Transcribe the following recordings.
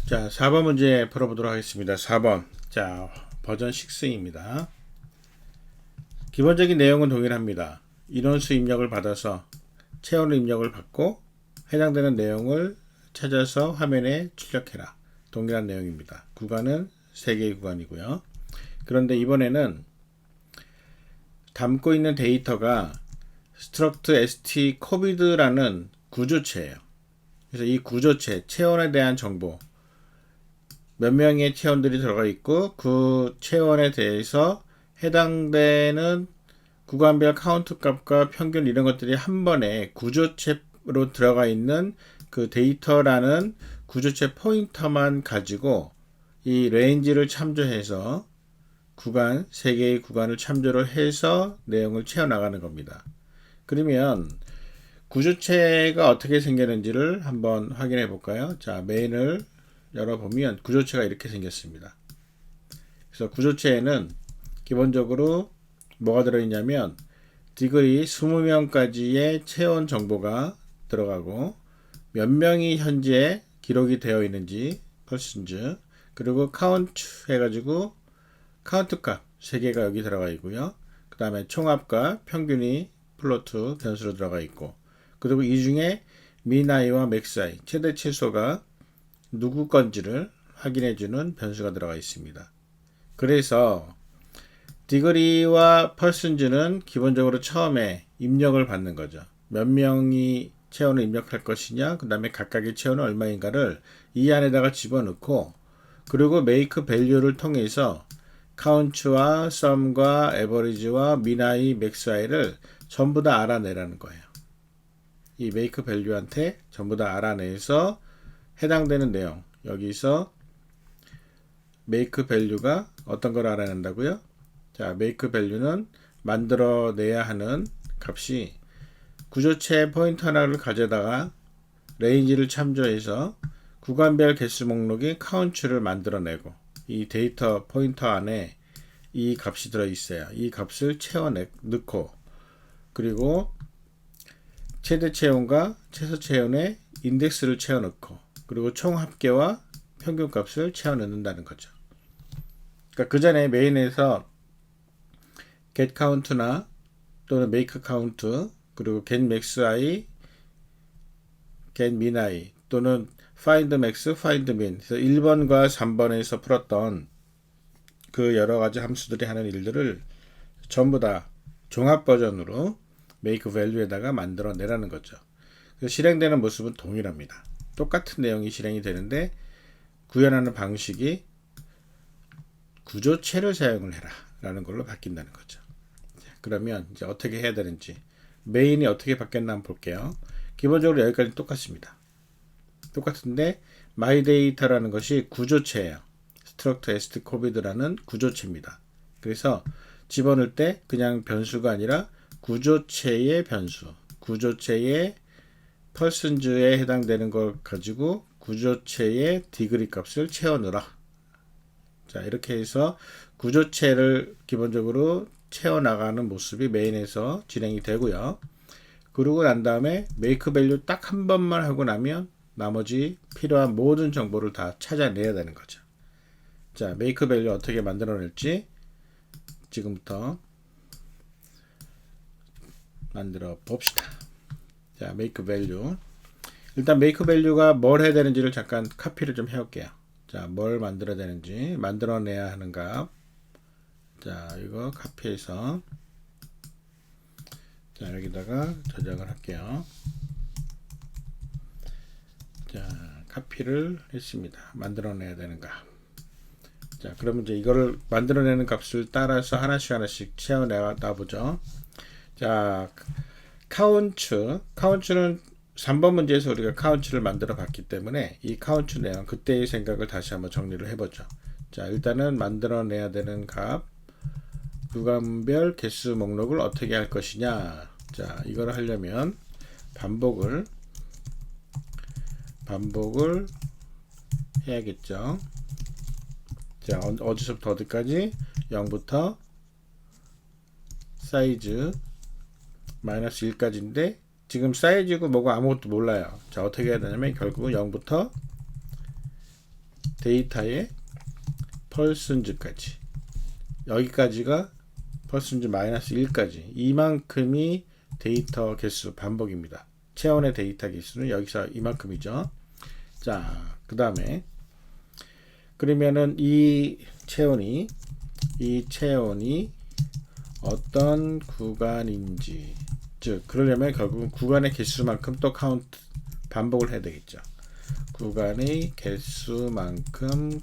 자, 4번 문제 풀어보도록 하겠습니다. 4번. 자, 버전 6입니다. 기본적인 내용은 동일합니다. 인원수 입력을 받아서 체온 입력을 받고 해당되는 내용을 찾아서 화면에 출력해라. 동일한 내용입니다. 구간은 3개의 구간이고요. 그런데 이번에는 담고 있는 데이터가 struct st covid라는 구조체예요. 그래서 이 구조체, 체온에 대한 정보, 몇 명의 체온들이 들어가 있고 그 체온에 대해서 해당되는 구간별 카운트 값과 평균 이런 것들이 한 번에 구조체로 들어가 있는 그 데이터라는 구조체 포인터만 가지고 이 레인지를 참조해서 구간, 3개의 구간을 참조를 해서 내용을 채워나가는 겁니다. 그러면 구조체가 어떻게 생겼는지를 한번 확인해 볼까요? 자, 메인을 열어보면 구조체가 이렇게 생겼습니다. 그래서 구조체에는 기본적으로 뭐가 들어있냐면 디그리 20명까지의 체온 정보가 들어가고 몇 명이 현재 기록이 되어 있는지 퍼센트, 그리고 카운트 해가지고 카운트 값 3개가 여기 들어가 있고요. 그 다음에 총합과 평균이 플로트 변수로 들어가 있고, 그리고 이 중에 미나이와 맥사이 최대 최소가 누구 건지를 확인해주는 변수가 들어가 있습니다. 그래서 디그리와 퍼센트는 기본적으로 처음에 입력을 받는 거죠. 몇 명이 체온을 입력할 것이냐, 그 다음에 각각의 체온은 얼마인가를 이 안에다가 집어넣고, 그리고 make value를 통해서 count와 sum과 average와 min, maxi를 전부 다 알아내라는 거예요. 이 make value한테 전부 다 알아내서 해당되는 내용, 여기서 make value가 어떤 걸 알아낸다고요? 자, make value는 만들어내야 하는 값이 구조체 포인터 하나를 가져다가 레인지를 참조해서 구간별 개수 목록의 count를 만들어내고, 이 데이터 포인터 안에 이 값이 들어있어요. 이 값을 넣고, 그리고 최대 체온과 최소 체온의 인덱스를 채워넣고, 그리고 총 합계와 평균 값을 채워넣는다는 거죠. 그러니까 그 전에 메인에서 get count나 또는 make count, 그리고 get maxi, get min 또는 find max, find min, 그래서 1번과 3번에서 풀었던 그 여러 가지 함수들이 하는 일들을 전부 다 종합 버전으로 make value에다가 만들어내라는 거죠. 그래서 실행되는 모습은 동일합니다. 똑같은 내용이 실행이 되는데 구현하는 방식이 구조체를 사용을 해라 라는 걸로 바뀐다는 거죠. 그러면 이제 어떻게 해야 되는지, 메인이 어떻게 바뀌었나 한번 볼게요. 기본적으로 여기까지 똑같습니다. 똑같은데 myData라는 것이 구조체예요. struct st covid라는 구조체입니다. 그래서 집어넣을 때 그냥 변수가 아니라 구조체의 변수, 구조체의 퍼센트에 해당되는 걸 가지고 구조체의 디그리 값을 채워넣어라. 자, 이렇게 해서 구조체를 기본적으로 채워나가는 모습이 메인에서 진행이 되고요. 그러고 난 다음에 make value 딱 한 번만 하고 나면 나머지 필요한 모든 정보를 다 찾아내야 되는 거죠. 자, make value 어떻게 만들어낼지 지금부터 만들어 봅시다. 자, make value. 일단 make value가 뭘 해야 되는지를 잠깐 카피를 좀 해올게요. 자, 뭘 만들어야 되는지, 만들어내야 하는 값. 자, 이거 카피해서 자, 여기다가 저장을 할게요. 자, 카피를 했습니다. 만들어내야 되는 값. 자, 그러면 이제 이거를 만들어내는 값을 따라서 하나씩 채워내다 보죠. 자, 카운트는 3번 문제에서 우리가 카운트를 만들어 봤기 때문에 이 카운트 내용, 그때의 생각을 다시 한번 정리를 해보죠. 자, 일단은 만들어내야 되는 값, 구간별 개수 목록을 어떻게 할 것이냐. 자, 이걸 하려면 반복을 해야겠죠. 자, 어디서부터 어디까지? 0부터 사이즈 마이너스 1까지인데 지금 사이즈고 뭐고 아무것도 몰라요. 자, 어떻게 해야 되냐면 결국은 0부터 데이터의 퍼센트까지, 여기까지가 퍼센트 마이너스 1까지, 이만큼이 데이터 개수 반복입니다. 체온의 데이터 개수는 여기서 이만큼이죠. 자, 그 다음에 그러면은 이 체온이 어떤 구간인지, 즉 그러려면 결국은 구간의 개수만큼 또 카운트 반복을 해야 되겠죠. 구간의 개수만큼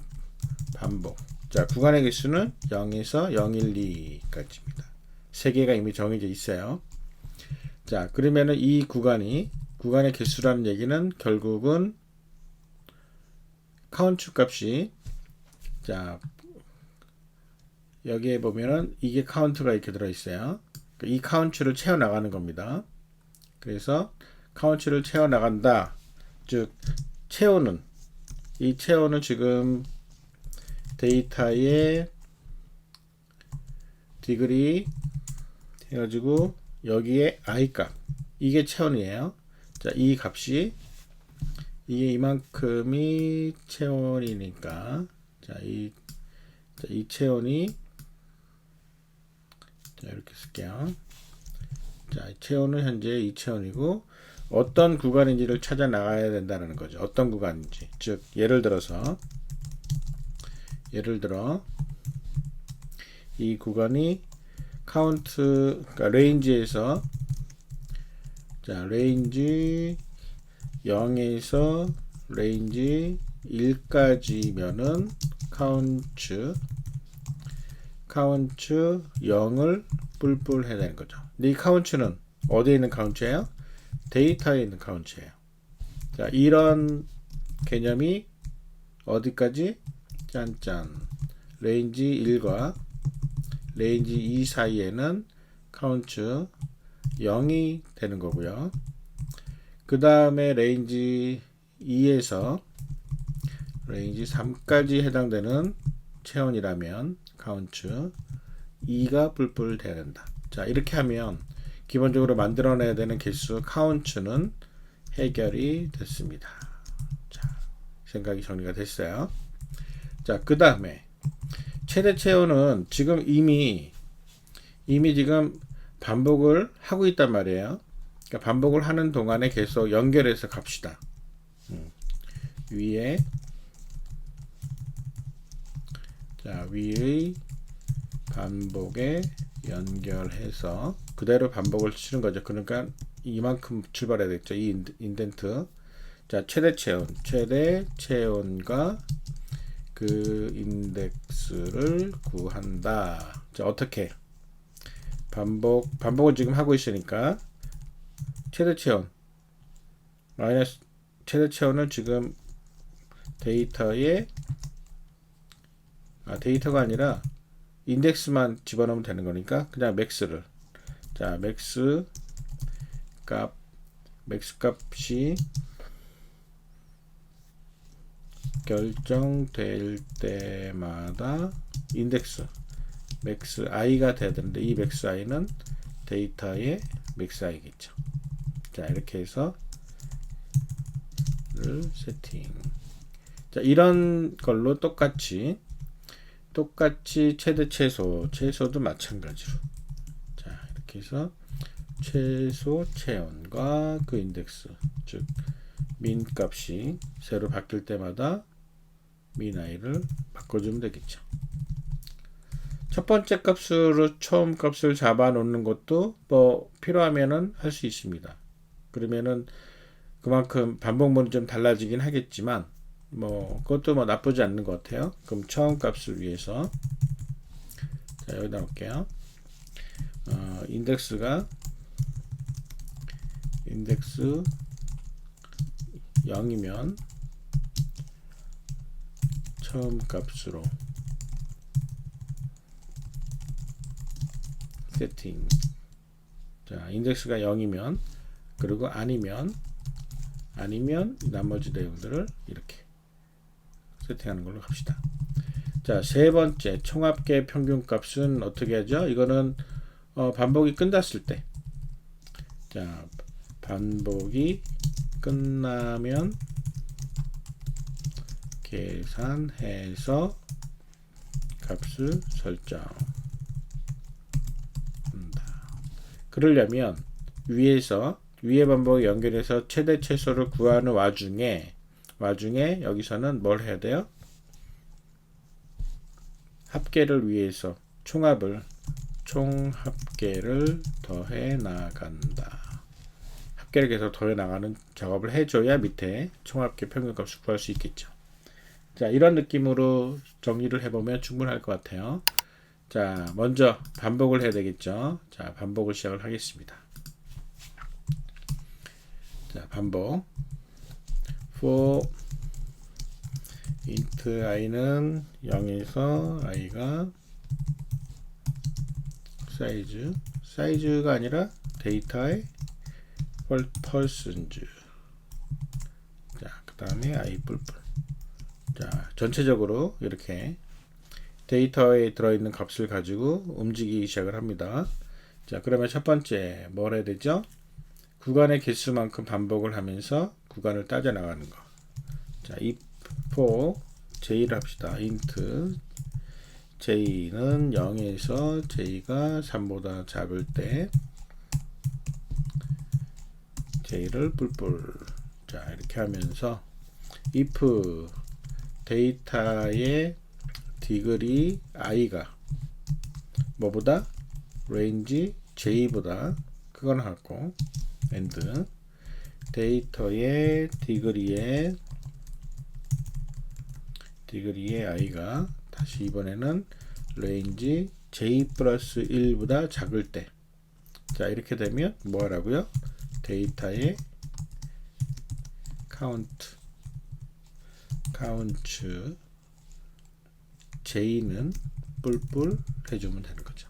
반복. 자, 구간의 개수는 0에서 012까지입니다. 세 개가 이미 정해져 있어요. 자, 그러면은 이 구간의 개수라는 얘기는 결국은 카운트 값이, 자, 여기에 보면은 이게 카운트가 이렇게 들어 있어요. 이 카운트를 채워 나가는 겁니다. 그래서 카운트를 채워 나간다. 즉 이 체온은 지금 데이터의 디그리 해가지고 여기에 i 값, 이게 체온이에요. 자, 이 값이, 이게 이만큼이 체온이니까, 이 체온이, 자, 이렇게 쓸게요. 자, 체온은 현재 이 체온이고 어떤 구간인지를 찾아 나가야 된다는 거죠. 어떤 구간인지. 즉 예를 들어 이 구간이 카운트, 그러니까 레인지에서, 자, 레인지 0에서 레인지 1까지면은 카운트 0을 뿔뿔 해야 되는 거죠. 근데 이 카운트는 어디에 있는 카운트예요? 데이터에 있는 카운트예요. 자, 이런 개념이 어디까지? 짠짠. 레인지 1과 레인지 2 사이에는 카운트 0이 되는 거고요. 그 다음에 레인지 2에서 레인지 3까지 해당되는 체온이라면 카운트 2가 뿔뿔 돼야 된다. 자, 이렇게 하면 기본적으로 만들어내야 되는 개수 카운트는 해결이 됐습니다. 자, 생각이 정리가 됐어요. 자, 그 다음에 최대 체온은 지금 이미 지금 반복을 하고 있단 말이에요. 그러니까 반복을 하는 동안에 계속 연결해서 갑시다. 위에, 자, 위의 반복에 연결해서 그대로 반복을 치는 거죠. 그러니까 이만큼 출발해야 되겠죠. 이 인덴트. 자, 최대 체온과 그 인덱스를 구한다. 자, 어떻게? 반복을 지금 하고 있으니까 최대 체온 마이너스, 최대 체온은 지금 데이터에, 데이터가 아니라 인덱스만 집어넣으면 되는 거니까 그냥 맥스를, 자, 맥스 값이 결정될 때마다 인덱스 맥스 i가 돼야 되는데, 이 맥스 i는 데이터의 맥스 i겠죠. 자, 이렇게 해서 세팅. 자, 이런 걸로 똑같이 최대 최소도 마찬가지로, 자, 이렇게 해서 최소 체온과 그 인덱스, 즉 민 값이 새로 바뀔 때마다 민 i를 바꿔주면 되겠죠. 첫 번째 값으로 처음 값을 잡아 놓는 것도 뭐 필요하면은 할 수 있습니다. 그러면은 그만큼 반복문이 좀 달라지긴 하겠지만 뭐 그것도 뭐 나쁘지 않는 것 같아요. 그럼 처음 값을 위해서, 자, 여기다 놓을게요. 인덱스 0이면 처음 값으로 세팅. 자, 인덱스가 0이면, 그리고 아니면 나머지 내용들을 이렇게 세팅하는 걸로 갑시다. 자, 세 번째 총합계 평균값은 어떻게 하죠? 이거는 반복이 끝났을 때, 자, 반복이 끝나면 계산해서 값을 설정한다. 그러려면 위에 반복 연결해서 최대 최소를 구하는 와중에 여기서는 뭘 해야 돼요? 합계를 위해서 총합계를 더해 나간다. 합계를 계속 더해 나가는 작업을 해줘야 밑에 총합계 평균값을 구할 수 있겠죠. 자, 이런 느낌으로 정리를 해보면 충분할 것 같아요. 자, 먼저 반복을 해야 되겠죠. 자, 반복을 시작을 하겠습니다. 자, 반복. for int i는 0에서 i가 사이즈가 아니라 데이터의 percentage. 자, 그 다음에 i 뿔뿔. 자, 전체적으로 이렇게 데이터에 들어있는 값을 가지고 움직이기 시작을 합니다. 자, 그러면 첫 번째 뭘 해야 되죠? 구간의 개수만큼 반복을 하면서 구간을 따져 나가는 거. 자, if for j를 합시다. int j는 0에서 j가 3보다 작을 때 j를 뿔뿔. 자, 이렇게 하면서 if 데이터의 디그리 i가 뭐보다 range j보다 크거나 같고 and 데이터의 디그리의 i가 다시 이번에는 range j 플러스 1보다 작을 때. 자, 이렇게 되면 뭐 하라고요? 데이터의 count j는 뿔뿔 해주면 되는 거죠.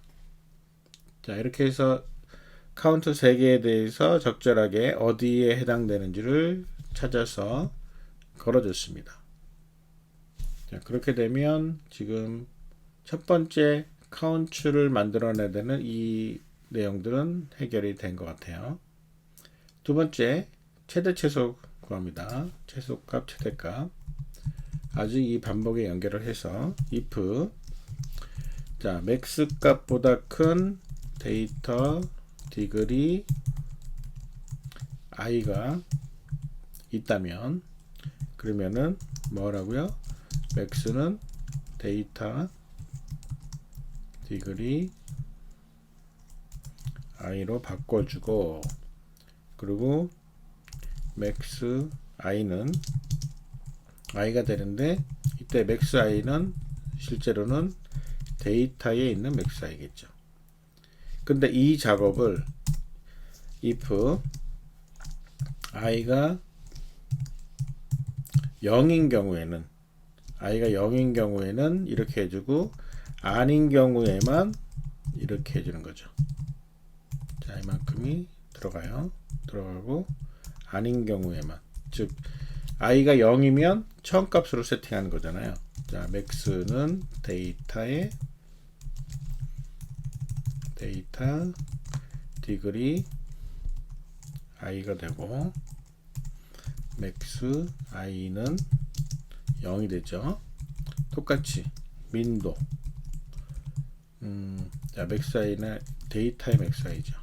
자, 이렇게 해서 카운트 3개에 대해서 적절하게 어디에 해당되는지를 찾아서 걸어줬습니다. 자, 그렇게 되면 지금 첫 번째 카운트를 만들어내야 되는 이 내용들은 해결이 된 것 같아요. 두 번째, 최대 최소 구합니다. 최소값, 최대값. 아직 이 반복에 연결을 해서 if 자, 맥스 값보다 큰 데이터 디그리 i가 있다면 그러면은 뭐라고요? 맥스는 데이터 디그리 i로 바꿔주고, 그리고 맥스 i는 i가 되는데 이때 맥스 i는 실제로는 데이터에 있는 맥스 i겠죠. 근데 이 작업을 if i가 0인 경우에는 이렇게 해주고 아닌 경우에만 이렇게 해주는 거죠. 자, 이만큼이 들어가고 아닌 경우에만, 즉 i가 0이면 처음 값으로 세팅하는 거잖아요. 자, max는 데이터 디그리 i가 되고 max i는 0이 되죠. 똑같이 민도 자, max i는 데이터의 max i죠.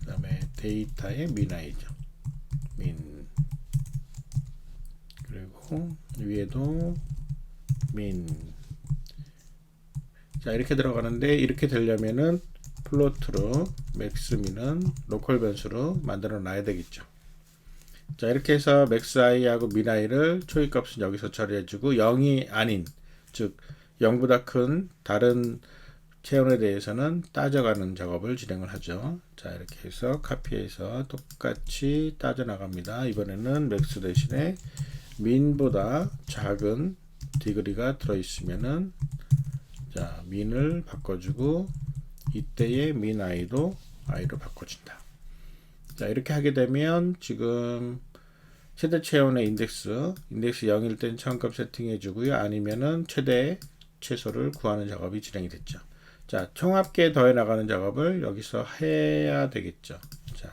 그 다음에 데이터의 min i죠. min. 그리고 위에도 min. 자, 이렇게 들어가는데 이렇게 되려면은 플로트로 맥스 민은 로컬 변수로 만들어 놔야 되겠죠. 자, 이렇게 해서 맥스 i하고 min i를 초기값은 여기서 처리해주고 0이 아닌, 즉 0보다 큰 다른 체온에 대해서는 따져가는 작업을 진행을 하죠. 자, 이렇게 해서 카피해서 똑같이 따져 나갑니다. 이번에는 맥스 대신에 min보다 작은 디그리가 들어있으면은 자, min을 바꿔주고 이때의 min i도 i로 바꿔준다. 자, 이렇게 하게 되면 지금 최대 체온의 인덱스 0일 땐 처음값 세팅해 주고요. 아니면은 최대 최소를 구하는 작업이 진행이 됐죠. 자, 총합계 더해 나가는 작업을 여기서 해야 되겠죠. 자,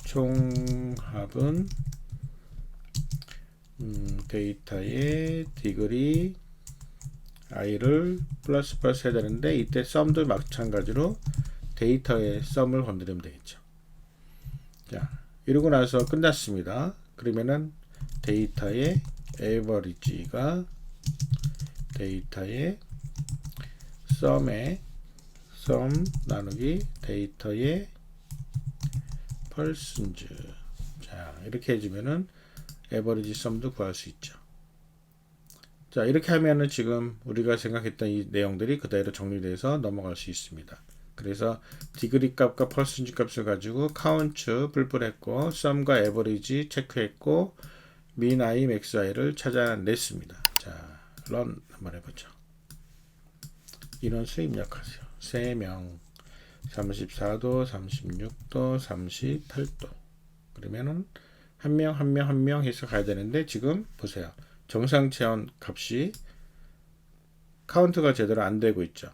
총합은 데이터의 디그리 i를 플러스 해야 되는데 이때 썸도 마찬가지로 데이터의 썸을 건드리면 되겠죠. 자, 이러고 나서 끝났습니다. 그러면은 데이터의 에버리지가 데이터의 썸의 썸 나누기 데이터의 펄슨즈. 자, 이렇게 해주면은 에버리지 썸도 구할 수 있죠. 자, 이렇게 하면은 지금 우리가 생각했던 이 내용들이 그대로 정리돼서 넘어갈 수 있습니다. 그래서 디그리 값과 퍼센트 값을 가지고 카운트 뿔뿔했고 썸과 에버리지 체크했고 민 i, 맥스 i를 찾아냈습니다. 자, 런 한번 해보죠. 인원수 입력하세요. 3명 34도, 36도, 38도. 그러면은 한 명 해서 가야 되는데 지금 보세요. 정상 체온 값이 카운트가 제대로 안 되고 있죠.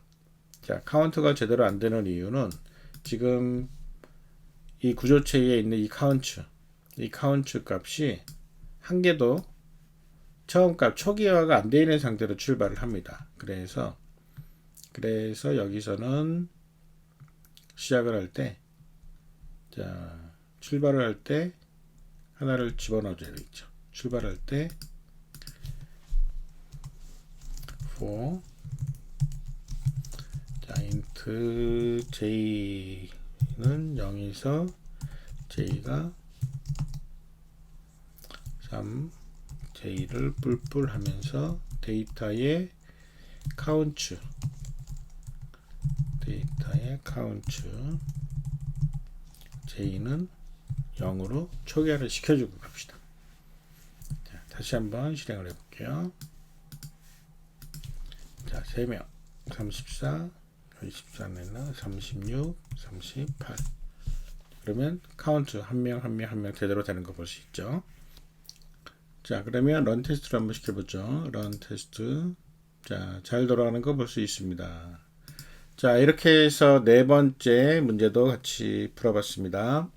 자, 카운트가 제대로 안 되는 이유는 지금 이 구조체에 있는 이 카운트 값이 한 개도 처음 값 초기화가 안 되어 있는 상태로 출발을 합니다. 그래서 여기서는 시작을 할 때, 자, 출발을 할 때 하나를 집어넣어줘야 되겠죠. 출발할 때 for 자, int j는 0에서 j가 3 j를 뿔뿔 하면서 데이터의 카운트 j는 0으로 초기화를 시켜주고 갑시다. 자, 다시 한번 실행을 해볼게요. 자, 3명 34 24내나 36 38 그러면 카운트 한 명 제대로 되는 거 볼 수 있죠. 자, 그러면 런 테스트를 한번 시켜보죠. 런 테스트. 자, 잘 돌아가는 거 볼 수 있습니다. 자, 이렇게 해서 네 번째 문제도 같이 풀어봤습니다.